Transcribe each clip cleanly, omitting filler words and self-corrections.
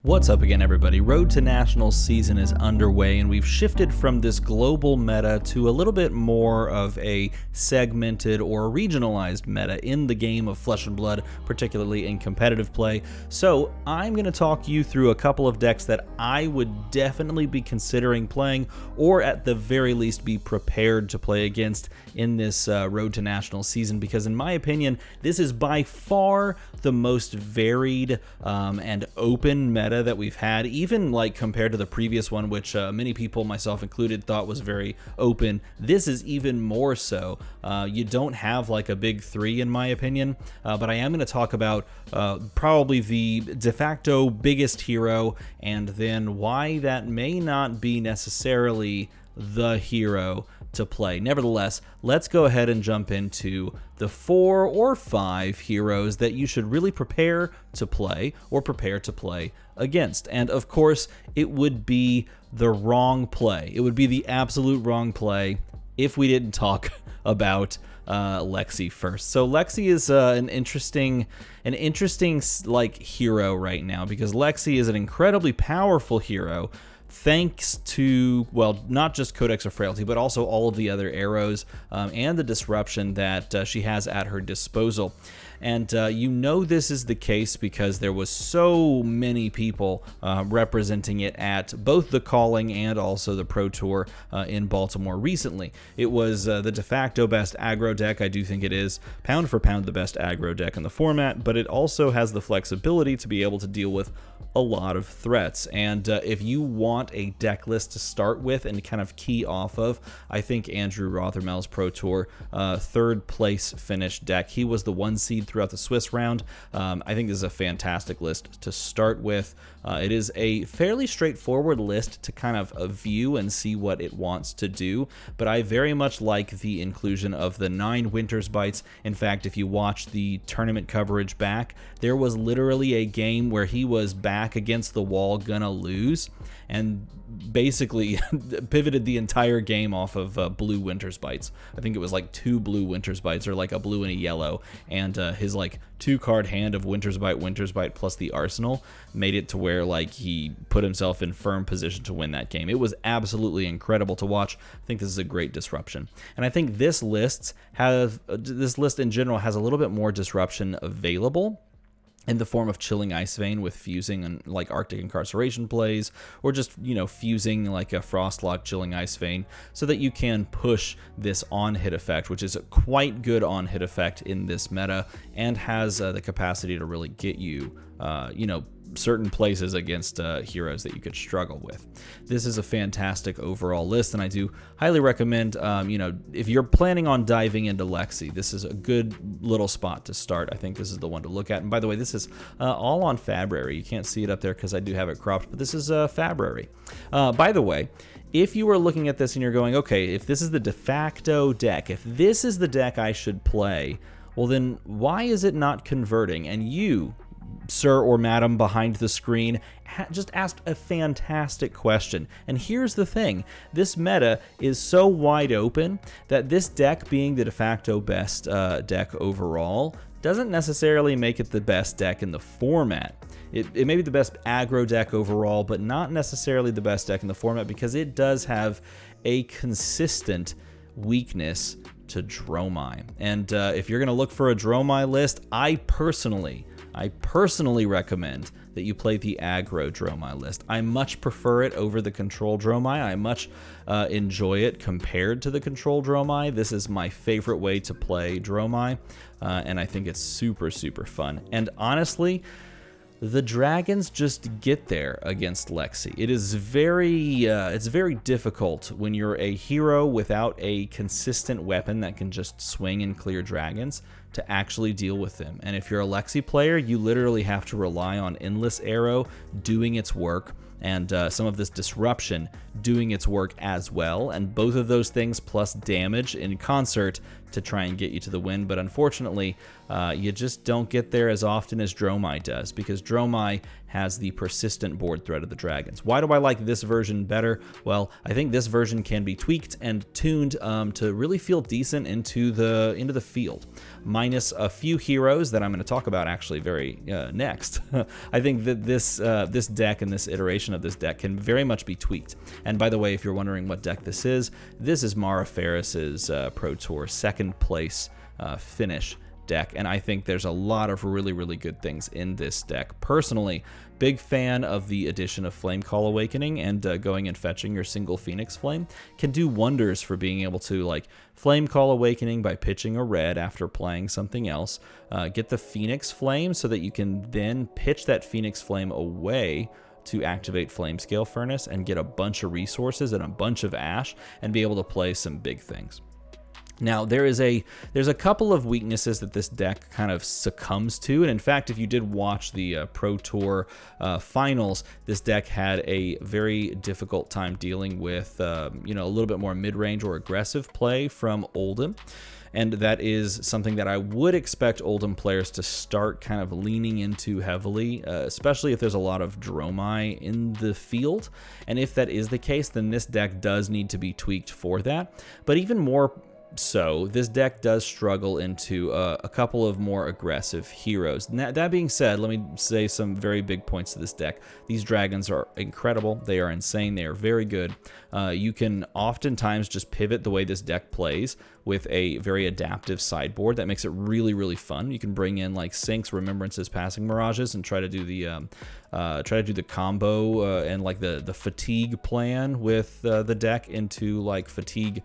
What's up again, everybody? Road to Nationals season is underway, and we've shifted from this global meta to a little bit more of a segmented or regionalized meta in the game of Flesh and Blood, particularly in competitive play. So I'm going to talk you through a couple of decks that I would definitely be considering playing, or at the very least be prepared to play against in this Road to Nationals season, because in my opinion, this is by far the most varied and open meta that we've had, even like compared to the previous one, which many people, myself included, thought was very open. This is even more so. You don't have like a big three in my opinion, but I am going to talk about probably the de facto biggest hero, and then why that may not be necessarily the hero to play. Nevertheless, let's go ahead and jump into the 4 or 5 heroes that you should really prepare to play or prepare to play against. And of course, it would be the wrong play. It would be the absolute wrong play if we didn't talk about Lexi first. So Lexi is an interesting like hero right now, because Lexi is an incredibly powerful hero, thanks to, well, not just Codex of Frailty, but also all of the other arrows and the disruption that she has at her disposal. And you know this is the case because there was so many people representing it at both the Calling and also the Pro Tour in Baltimore recently. It was the de facto best aggro deck. I do think it is pound for pound the best aggro deck in the format, but it also has the flexibility to be able to deal with a lot of threats. And if you want a deck list to start with and kind of key off of, I think Andrew Rothermel's Pro Tour third place finish deck, he was the 1 seed throughout the Swiss round. I think this is a fantastic list to start with. It is a fairly straightforward list to kind of view and see what it wants to do, but I very much like the inclusion of the 9 Winter's Bites. In fact, if you watch the tournament coverage back, there was literally a game where he was back against the wall gonna lose, and basically pivoted the entire game off of blue Winter's Bites. I think it was like 2 blue Winter's Bites, or like a blue and a yellow, and his like 2-card hand of Winter's Bite plus the Arsenal made it to where like he put himself in firm position to win that game. It was absolutely incredible to watch. I think this is a great disruption, and I think this list in general has a little bit more disruption available in the form of Chilling Ice Vein with fusing and like Arctic Incarceration plays, or just, you know, fusing like a Frostlock Chilling Ice Vein, so that you can push this on-hit effect, which is a quite good on-hit effect in this meta, and has the capacity to really get you, you know, certain places against heroes that you could struggle with. This is a fantastic overall list, and I do highly recommend, you know, if you're planning on diving into Lexi, this is a good little spot to start. I think this is the one to look at. And by the way, this is all on Fabrary. You can't see it up there because I do have it cropped, but this is Fabrary. By the way, if you are looking at this and you're going, okay, if this is the de facto deck, if this is the deck I should play, well then why is it not converting? And you, sir or madam behind the screen, just asked a fantastic question. And here's the thing, this meta is so wide open that this deck being the de facto best deck overall doesn't necessarily make it the best deck in the format. It may be the best aggro deck overall, but not necessarily the best deck in the format, because it does have a consistent weakness to Dromai. And if you're going to look for a Dromai list, I personally recommend that you play the aggro Dromai list. I much prefer it over the control Dromai. I much enjoy it compared to the control Dromai. This is my favorite way to play Dromai, and I think it's super, super fun. And honestly, the dragons just get there against Lexi. It is it's very difficult when you're a hero without a consistent weapon that can just swing and clear dragons to actually deal with them. And if you're a Lexi player, you literally have to rely on Endless Arrow doing its work, and some of this disruption doing its work as well, and both of those things plus damage in concert to try and get you to the win. But unfortunately, you just don't get there as often as Dromai does, because Dromai has the persistent board threat of the dragons. Why do I like this version better? Well, I think this version can be tweaked and tuned to really feel decent into the field, minus a few heroes that I'm going to talk about actually very next. I think that this deck and this iteration of this deck can very much be tweaked. And by the way, if you're wondering what deck this is Mara Ferris's Pro Tour second place finish deck, and I think there's a lot of really, really good things in this deck. Personally, big fan of the addition of Flame Call Awakening, and going and fetching your single Phoenix Flame can do wonders for being able to like Flame Call Awakening by pitching a red after playing something else, get the Phoenix Flame so that you can then pitch that Phoenix Flame away to activate Flamescale Furnace and get a bunch of resources and a bunch of ash and be able to play some big things. Now, there's a couple of weaknesses that this deck kind of succumbs to, and in fact, if you did watch the Pro Tour finals, this deck had a very difficult time dealing with a little bit more mid-range or aggressive play from Oldham. And that is something that I would expect Oldham players to start kind of leaning into heavily, especially if there's a lot of Dromai in the field. And if that is the case, then this deck does need to be tweaked for that. But even more so, this deck does struggle into a couple of more aggressive heroes. That being said, let me say some very big points to this deck. These dragons are incredible. They are insane. They are very good. You can oftentimes just pivot the way this deck plays with a very adaptive sideboard that makes it really, really fun. You can bring in like Sinks, Remembrances, Passing Mirages, and try to do the combo and like the fatigue plan with the deck into like fatigue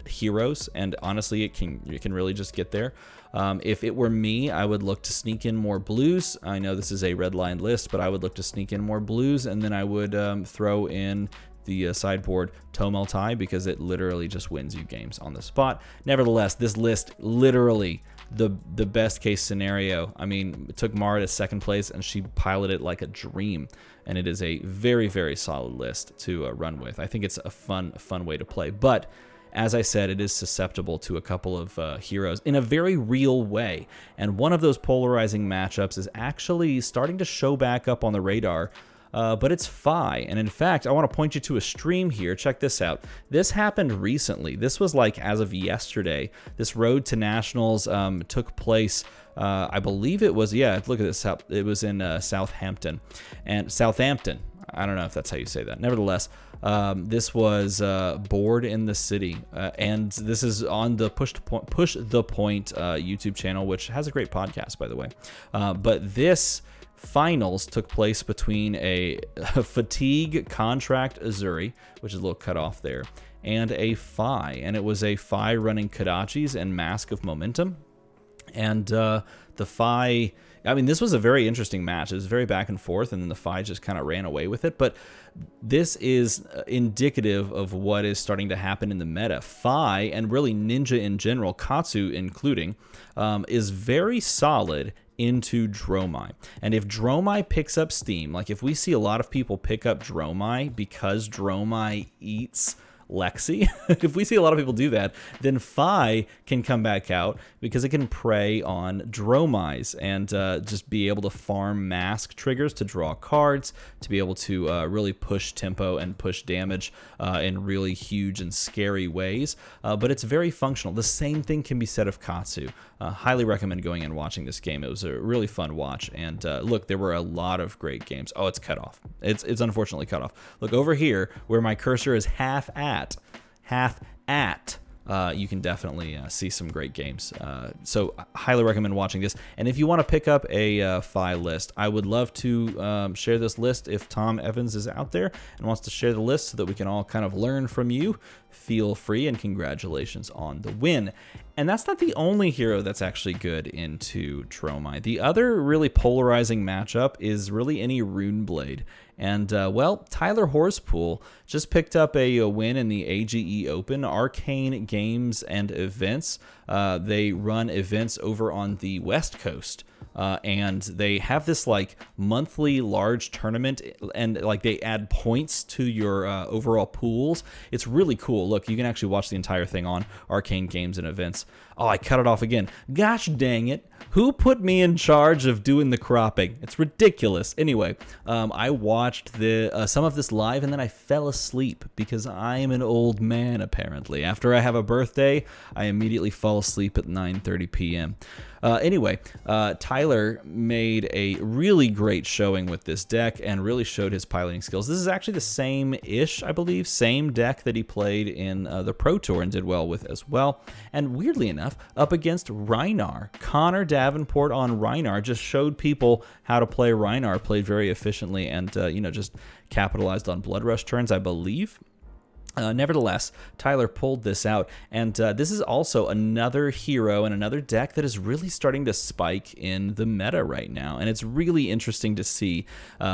heroes, and honestly it can really just get there. If it were me, I would look to sneak in more blues. I know this is a red line list, but I would look to sneak in more blues, and then I would throw in the sideboard Tomeltai, because it literally just wins you games on the spot. Nevertheless, this list literally the best case scenario. I mean, it took Mara to second place and she piloted like a dream, and it is a very, very solid list to run with. I think it's a fun way to play, but as I said, it is susceptible to a couple of heroes in a very real way. And one of those polarizing matchups is actually starting to show back up on the radar, but it's Fi. And in fact, I want to point you to a stream here. Check this out. This happened recently. This was like as of yesterday. This Road to Nationals took place, I believe it was, yeah, look at this. It was in Southampton. I don't know if that's how you say that. Nevertheless, this was Board in the City, and this is on the Push the Point YouTube channel, which has a great podcast, by the way. But this finals took place between a Fatigue Contract Azuri, which is a little cut off there, and a Fi, and it was a Fi running Kodachis and Mask of Momentum, and the Fi. I mean, this was a very interesting match. It was very back and forth, and then the Fi just kind of ran away with it. But this is indicative of what is starting to happen in the meta. Fi, and really Ninja in general, Katsu including, is very solid into Dromai. And if Dromai picks up steam, like if we see a lot of people pick up Dromai because Dromai eats Lexi, if we see a lot of people do that, then Fi can come back out because it can prey on Dromais and just be able to farm mask triggers to draw cards, to be able to really push tempo and push damage in really huge and scary ways. But it's very functional. The same thing can be said of Katsu. Highly recommend going and watching this game. It was a really fun watch. And look, there were a lot of great games. Oh, it's cut off. It's unfortunately cut off. Look over here where my cursor is half at, you can definitely see some great games. So highly recommend watching this. And if you want to pick up a Fi list, I would love to share this list if Tom Evans is out there and wants to share the list so that we can all kind of learn from you. Feel free, and congratulations on the win. And that's not the only hero that's actually good into Dromai. The other really polarizing matchup is really any Runeblade. And, well, Tyler Horspool just picked up a win in the AGE Open, Arcane Games and Events. they run events over on the West Coast. And they have this like monthly large tournament, and like they add points to your overall pools. It's really cool. Look, you can actually watch the entire thing on Arcane Games and Events. Oh, I cut it off again. Gosh dang it. Who put me in charge of doing the cropping? It's ridiculous. Anyway, I watched some of this live, and then I fell asleep because I am an old man, apparently. After I have a birthday, I immediately fall asleep at 9:30 p.m. Anyway, Tyler made a really great showing with this deck and really showed his piloting skills. This is actually the same-ish, I believe, same deck that he played in the Pro Tour and did well with as well. And weirdly enough, up against Rhinar. Connor Davenport on Rhinar just showed people how to play Rhinar, played very efficiently, and just capitalized on Blood Rush turns, I believe. Nevertheless, Tyler pulled this out, and this is also another hero and another deck that is really starting to spike in the meta right now, and it's really interesting to see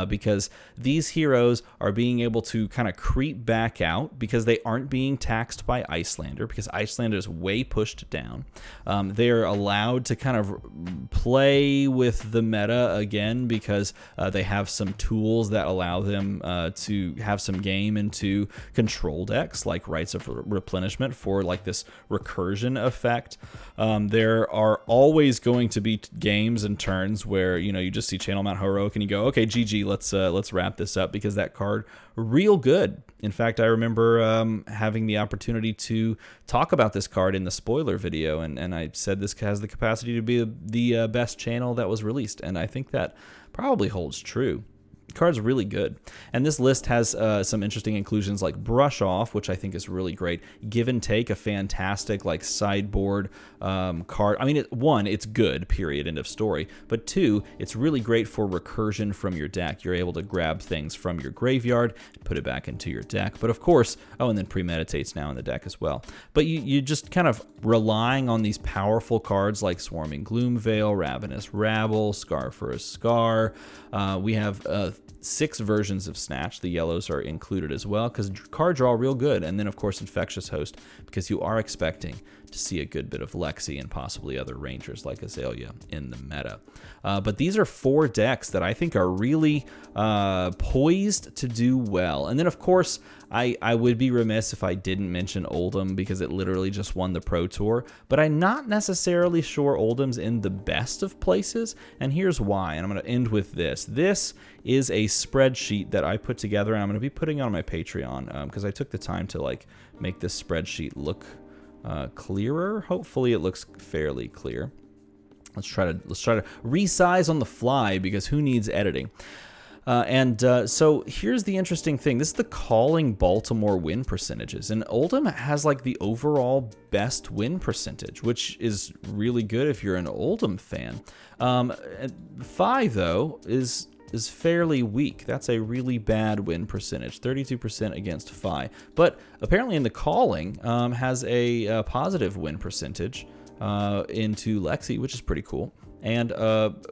because these heroes are being able to kind of creep back out because they aren't being taxed by Icelander, because Icelander is way pushed down. They're allowed to kind of play with the meta again because they have some tools that allow them to have some game into control decks like Rites of Replenishment for like this recursion effect. There are always going to be games and turns where you just see Channel Mount Heroic and you go, okay, GG, let's wrap this up, because that card real good. In fact, I remember having the opportunity to talk about this card in the spoiler video, and I said this has the capacity to be the best channel that was released, and I think that probably holds true. The card's really good. And this list has some interesting inclusions like Brush Off, which I think is really great. Give and Take, a fantastic like sideboard card. I mean, one, it's good, period, end of story. But two, it's really great for recursion from your deck. You're able to grab things from your graveyard and put it back into your deck. But of course, and then Premeditate's now in the deck as well. But you just kind of relying on these powerful cards like Swarming Gloomveil, Ravenous Rabble, Scar for a Scar. We have 6 versions of Snatch. The yellows are included as well because card draw real good. And then, of course, Infectious Host, because you are expecting to see a good bit of Lexi and possibly other Rangers like Azalea in the meta. But these are 4 decks that I think are really poised to do well. And then, of course, I would be remiss if I didn't mention Oldham because it literally just won the Pro Tour. But I'm not necessarily sure Oldham's in the best of places. And here's why. And I'm going to end with this. This is a spreadsheet that I put together, and I'm going to be putting on my Patreon because I took the time to like make this spreadsheet look clearer. Hopefully it looks fairly clear. Let's try to resize on the fly because who needs editing? So here's the interesting thing. This is the Calling Baltimore win percentages, and Oldham has like the overall best win percentage, which is really good if you're an Oldham fan. Phi though is fairly weak. That's a really bad win percentage, 32% against Phi. But apparently in the Calling has a positive win percentage into Lexi, which is pretty cool. And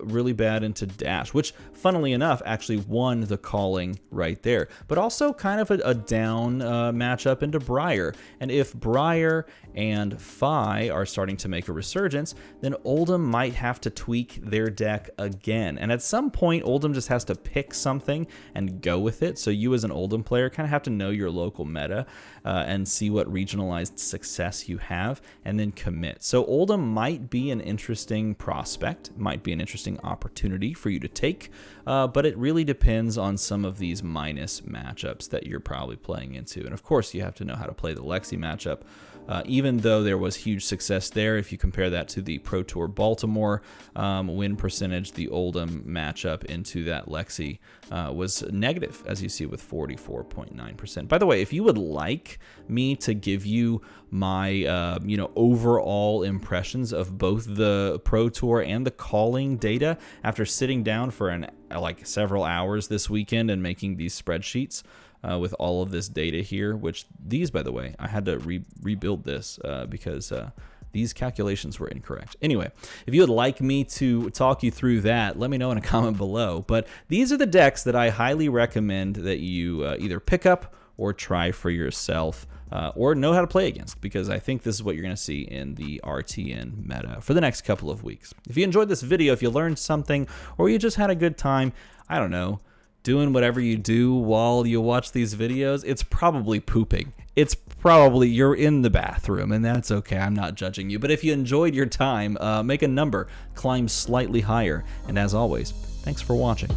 really bad into Dash, which, funnily enough, actually won the Calling right there. But also kind of a down matchup into Briar. And if Briar and Phi are starting to make a resurgence, then Oldham might have to tweak their deck again. And at some point, Oldham just has to pick something and go with it. So you as an Oldham player kind of have to know your local meta and see what regionalized success you have and then commit. So Oldham might be an interesting prospect. Might be an interesting opportunity for you to take, but it really depends on some of these minus matchups that you're probably playing into. And of course, you have to know how to play the Lexi matchup. Even though there was huge success there, if you compare that to the Pro Tour Baltimore win percentage, the Oldham matchup into that Lexi was negative, as you see with 44.9%. By the way, if you would like me to give you my overall impressions of both the Pro Tour and the Calling data after sitting down for several hours this weekend and making these spreadsheets, with all of this data here, which these, by the way, I had to rebuild this because these calculations were incorrect. Anyway, if you would like me to talk you through that, let me know in a comment below. But these are the decks that I highly recommend that you either pick up or try for yourself, or know how to play against, because I think this is what you're going to see in the RTN meta for the next couple of weeks. If you enjoyed this video, if you learned something, or you just had a good time, I don't know, doing whatever you do while you watch these videos, it's probably pooping. It's probably you're in the bathroom, and that's okay. I'm not judging you. But if you enjoyed your time, make a number, climb slightly higher. And as always, thanks for watching.